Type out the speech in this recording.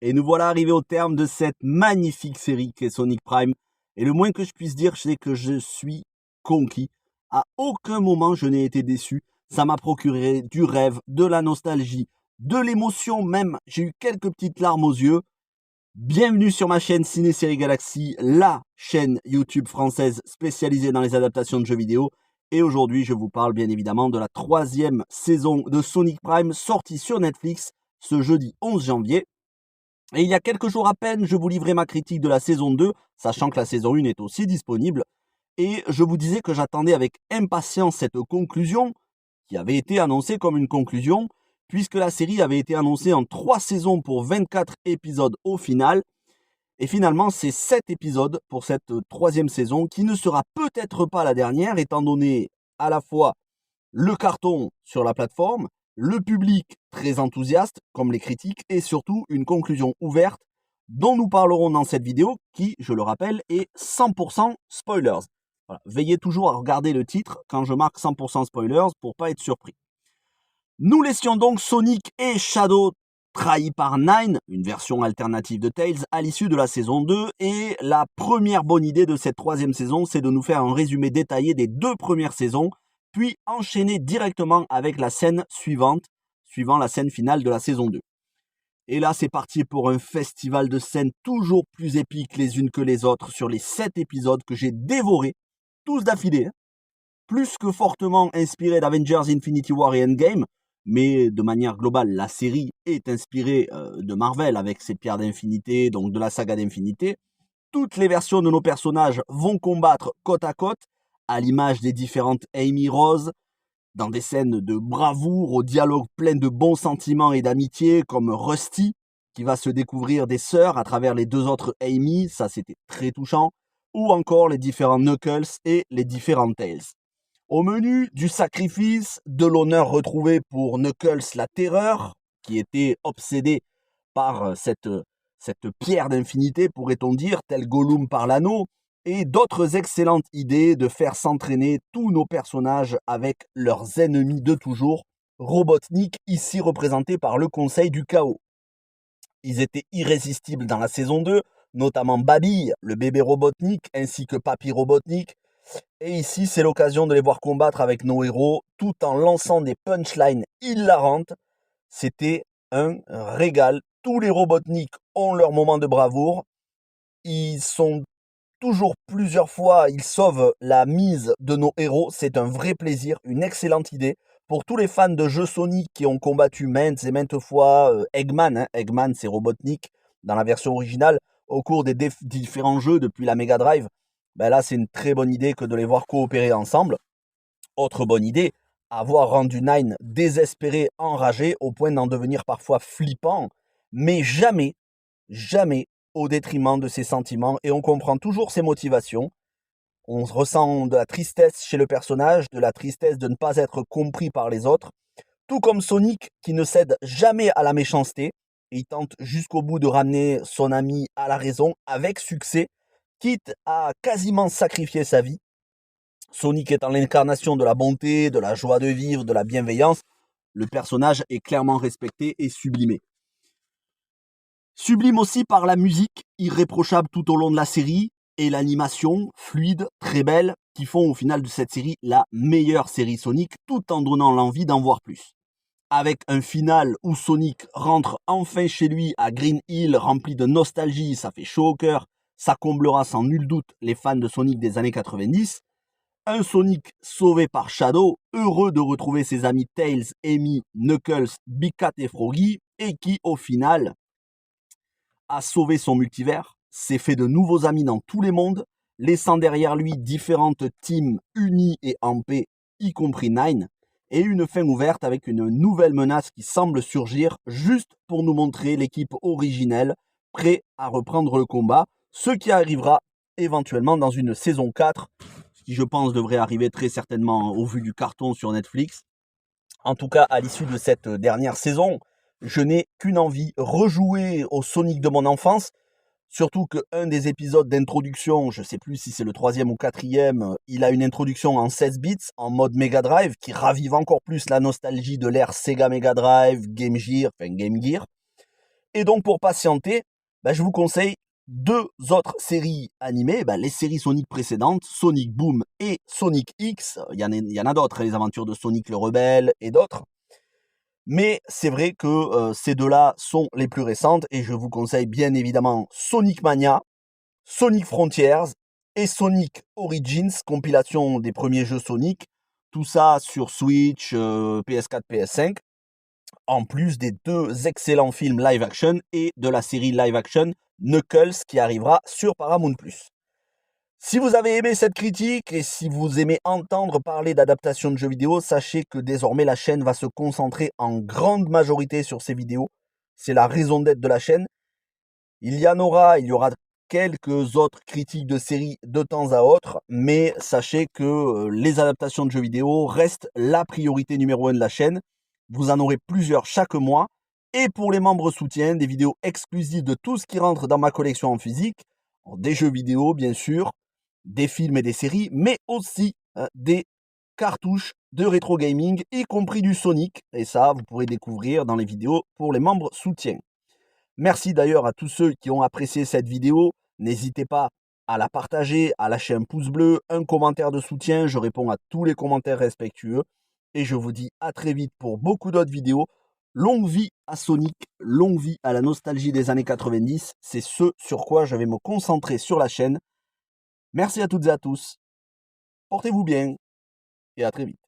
Et nous voilà arrivés au terme de cette magnifique série qu'est Sonic Prime. Et le moins que je puisse dire, c'est que je suis conquis. À aucun moment je n'ai été déçu. Ça m'a procuré du rêve, de la nostalgie, de l'émotion même. J'ai eu quelques petites larmes aux yeux. Bienvenue sur ma chaîne Ciné Série Galaxy, la chaîne YouTube française spécialisée dans les adaptations de jeux vidéo. Et aujourd'hui, je vous parle bien évidemment de la 3e saison de Sonic Prime sortie sur Netflix ce jeudi 11 janvier. Et il y a quelques jours à peine, je vous livrais ma critique de la saison 2, sachant que la saison 1 est aussi disponible. Et je vous disais que j'attendais avec impatience cette conclusion, qui avait été annoncée comme une conclusion, puisque la série avait été annoncée en 3 saisons pour 24 épisodes au final. Et finalement, c'est 7 épisodes pour cette 3e saison, qui ne sera peut-être pas la dernière, étant donné à la fois le carton sur la plateforme, le public très enthousiaste, comme les critiques, et surtout une conclusion ouverte dont nous parlerons dans cette vidéo qui, je le rappelle, est 100% spoilers. Voilà. Veillez toujours à regarder le titre quand je marque 100% spoilers pour pas être surpris. Nous laissions donc Sonic et Shadow trahis par Nine, une version alternative de Tails, à l'issue de la saison 2. Et la première bonne idée de cette 3e saison, c'est de nous faire un résumé détaillé des 2 premières saisons, puis enchaîner directement avec la scène suivante, suivant la scène finale de la saison 2. Et là, c'est parti pour un festival de scènes toujours plus épiques les unes que les autres sur les 7 épisodes que j'ai dévorés, tous d'affilée, plus que fortement inspirés d'Avengers Infinity War et Endgame, mais de manière globale, la série est inspirée de Marvel avec ses pierres d'infinité, donc de la saga d'infinité. Toutes les versions de nos personnages vont combattre côte à côte, à l'image des différentes Amy Rose, dans des scènes de bravoure, au dialogue plein de bons sentiments et d'amitié, comme Rusty, qui va se découvrir des sœurs à travers les 2 autres Amy, ça c'était très touchant, ou encore les différents Knuckles et les différents Tails. Au menu, du sacrifice, de l'honneur retrouvé pour Knuckles la Terreur, qui était obsédé par cette pierre d'infinité, pourrait-on dire, tel Gollum par l'anneau, et d'autres excellentes idées de faire s'entraîner tous nos personnages avec leurs ennemis de toujours, Robotnik, ici représenté par le Conseil du Chaos. Ils étaient irrésistibles dans la saison 2, notamment Babille, le bébé Robotnik, ainsi que Papy Robotnik. Et ici, c'est l'occasion de les voir combattre avec nos héros, tout en lançant des punchlines hilarantes. C'était un régal. Tous les Robotnik ont leur moment de bravoure. Ils sont toujours plusieurs fois, ils sauvent la mise de nos héros. C'est un vrai plaisir, une excellente idée. Pour tous les fans de jeux Sonic qui ont combattu maintes et maintes fois Eggman, Eggman c'est Robotnik dans la version originale, au cours des différents jeux depuis la Mega Drive, ben là c'est une très bonne idée que de les voir coopérer ensemble. Autre bonne idée, avoir rendu Nine désespéré, enragé, au point d'en devenir parfois flippant, mais jamais, jamais au détriment de ses sentiments, et on comprend toujours ses motivations. On ressent de la tristesse chez le personnage, de la tristesse de ne pas être compris par les autres, tout comme Sonic qui ne cède jamais à la méchanceté, et il tente jusqu'au bout de ramener son ami à la raison avec succès, quitte à quasiment sacrifier sa vie. Sonic étant l'incarnation de la bonté, de la joie de vivre, de la bienveillance, le personnage est clairement respecté et sublimé. Sublime aussi par la musique, irréprochable tout au long de la série, et l'animation, fluide, très belle, qui font au final de cette série la meilleure série Sonic, tout en donnant l'envie d'en voir plus. Avec un final où Sonic rentre enfin chez lui à Green Hill, rempli de nostalgie, ça fait chaud au cœur, ça comblera sans nul doute les fans de Sonic des années 90. Un Sonic sauvé par Shadow, heureux de retrouver ses amis Tails, Amy, Knuckles, Big Cat et Froggy, et qui, au final, a sauvé son multivers, s'est fait de nouveaux amis dans tous les mondes, laissant derrière lui différentes teams unies et en paix, y compris Nine, et une fin ouverte avec une nouvelle menace qui semble surgir juste pour nous montrer l'équipe originelle, prêt à reprendre le combat, ce qui arrivera éventuellement dans une saison 4, ce qui je pense devrait arriver très certainement au vu du carton sur Netflix. En tout cas, à l'issue de cette dernière saison, je n'ai qu'une envie, rejouer au Sonic de mon enfance, surtout qu'un des épisodes d'introduction, je ne sais plus si c'est le 3e ou 4e, il a une introduction en 16 bits, en mode Mega Drive, qui ravive encore plus la nostalgie de l'ère Sega Mega Drive, Game Gear. Et donc pour patienter, je vous conseille 2 autres séries animées, les séries Sonic précédentes, Sonic Boom et Sonic X. Il y en a d'autres, les aventures de Sonic le Rebelle et d'autres. Mais c'est vrai que ces deux-là sont les plus récentes et je vous conseille bien évidemment Sonic Mania, Sonic Frontiers et Sonic Origins, compilation des premiers jeux Sonic. Tout ça sur Switch, PS4, PS5. En plus des 2 excellents films live action et de la série live action Knuckles qui arrivera sur Paramount+. Si vous avez aimé cette critique et si vous aimez entendre parler d'adaptation de jeux vidéo, sachez que désormais la chaîne va se concentrer en grande majorité sur ces vidéos. C'est la raison d'être de la chaîne. Il y aura quelques autres critiques de séries de temps à autre, mais sachez que les adaptations de jeux vidéo restent la priorité numéro 1 de la chaîne. Vous en aurez plusieurs chaque mois. Et pour les membres soutiens, des vidéos exclusives de tout ce qui rentre dans ma collection en physique. Des jeux vidéo, bien sûr, des films et des séries, mais aussi des cartouches de rétro gaming, y compris du Sonic. Et ça, vous pourrez découvrir dans les vidéos pour les membres soutiens. Merci d'ailleurs à tous ceux qui ont apprécié cette vidéo. N'hésitez pas à la partager, à lâcher un pouce bleu, un commentaire de soutien. Je réponds à tous les commentaires respectueux. Et je vous dis à très vite pour beaucoup d'autres vidéos. Longue vie à Sonic, longue vie à la nostalgie des années 90. C'est ce sur quoi je vais me concentrer sur la chaîne. Merci à toutes et à tous. Portez-vous bien et à très vite.